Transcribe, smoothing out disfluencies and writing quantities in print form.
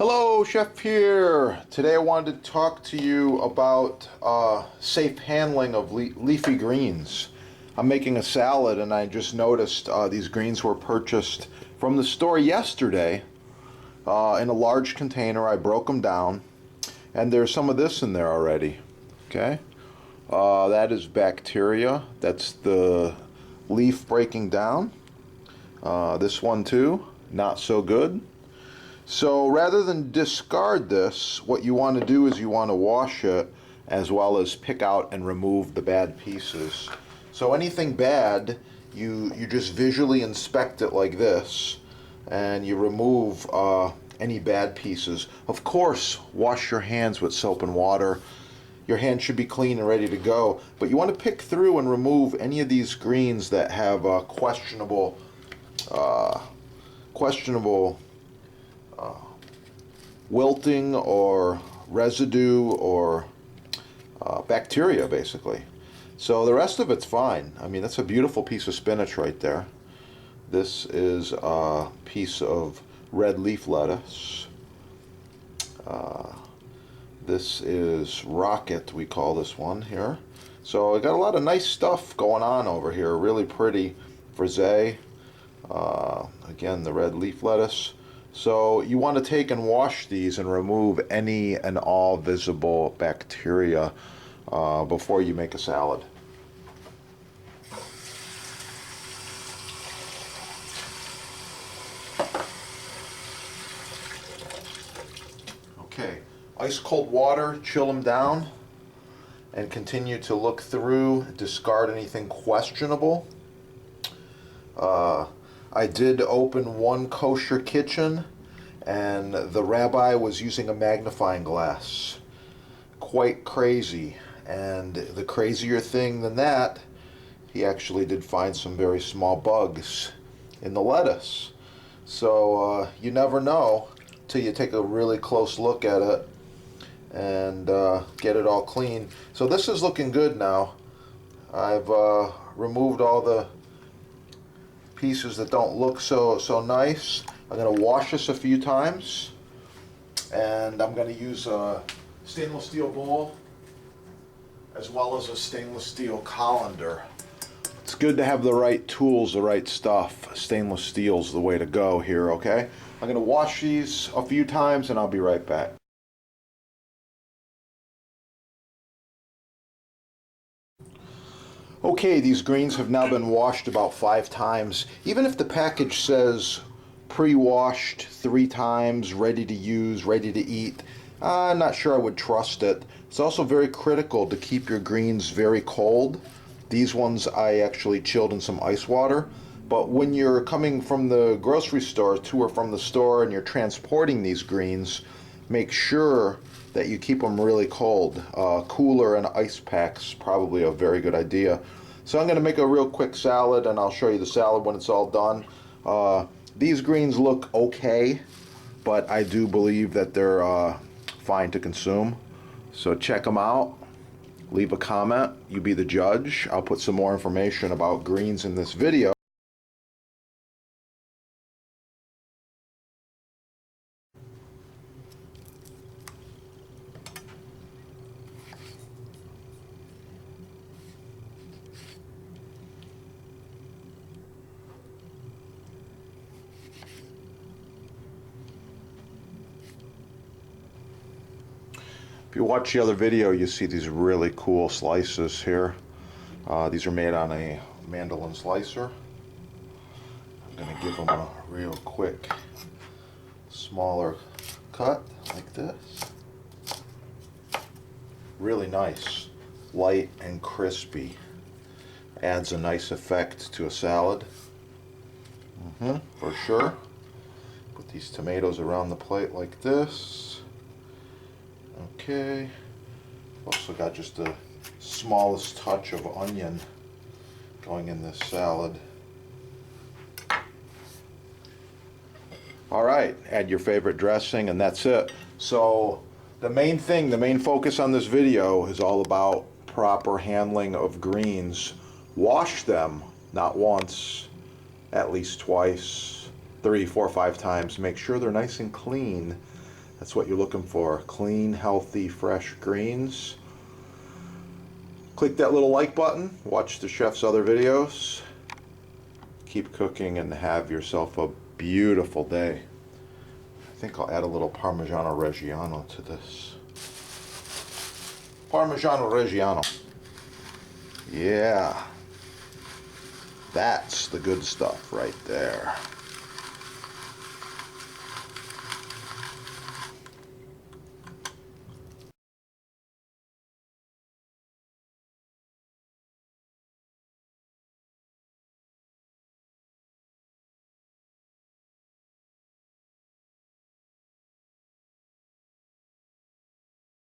Hello, Chef here. Today I wanted to talk to you about safe handling of leafy greens. I'm making a salad and I just noticed these greens were purchased from the store yesterday in a large container. I broke them down and there's some of this in there already. Okay, that is bacteria. That's the leaf breaking down. This one too, not so good. So rather than discard this, what you want to do is you want to wash it as well as pick out and remove the bad pieces. So anything bad, you just visually inspect it like this and you remove any bad pieces. Of course, wash your hands with soap and water. Your hands should be clean and ready to go, but you want to pick through and remove any of these greens that have questionable wilting or residue or bacteria, basically. So the rest of it's fine. I mean, that's a beautiful piece of spinach right there. This is a piece of red leaf lettuce. This is rocket, we call this one here. So I got a lot of nice stuff going on over here. Really pretty frisee. Again, the red leaf lettuce. So you want to take and wash these and remove any and all visible bacteria before you make a salad. Okay, ice cold water, chill them down, and continue to look through, discard anything questionable. I did open one kosher kitchen and the rabbi was using a magnifying glass. Quite crazy. And the crazier thing than that, he actually did find some very small bugs in the lettuce. So you never know till you take a really close look at it and get it all clean. So this is looking good now. I've removed all the pieces that don't look so nice. I'm going to wash this a few times and I'm going to use a stainless steel bowl as well as a stainless steel colander. It's good to have the right tools, the right stuff. Stainless steel's the way to go here, okay? I'm going to wash these a few times and I'll be right back. Okay, these greens have now been washed about 5 times. Even if the package says pre-washed 3 times, ready to use, ready to eat, I'm not sure I would trust it. It's also very critical to keep your greens very cold. These ones I actually chilled in some ice water. But when you're coming from the grocery store to or from the store and you're transporting these greens, make sure that you keep them really cold. Cooler and ice packs probably a very good idea. So I'm going to make a real quick salad and I'll show you the salad when it's all done. These greens look okay, but I do believe that they're fine to consume. So check them out. Leave a comment. You be the judge. I'll put some more information about greens in this video. If you watch the other video, you see these really cool slices here. These are made on a mandolin slicer. I'm going to give them a real quick, smaller cut like this. Really nice, light and crispy. Adds a nice effect to a salad. For sure. Put these tomatoes around the plate like this. Okay, also got just the smallest touch of onion going in this salad. Alright, add your favorite dressing and that's it. So the main thing, the main focus on this video is all about proper handling of greens. Wash them, not once, at least twice, 3, 4, 5 times. Make sure they're nice and clean. That's what you're looking for. Clean, healthy, fresh greens. Click that little like button. Watch the chef's other videos. Keep cooking and have yourself a beautiful day. I think I'll add a little Parmigiano Reggiano to this. Parmigiano Reggiano. Yeah. That's the good stuff right there.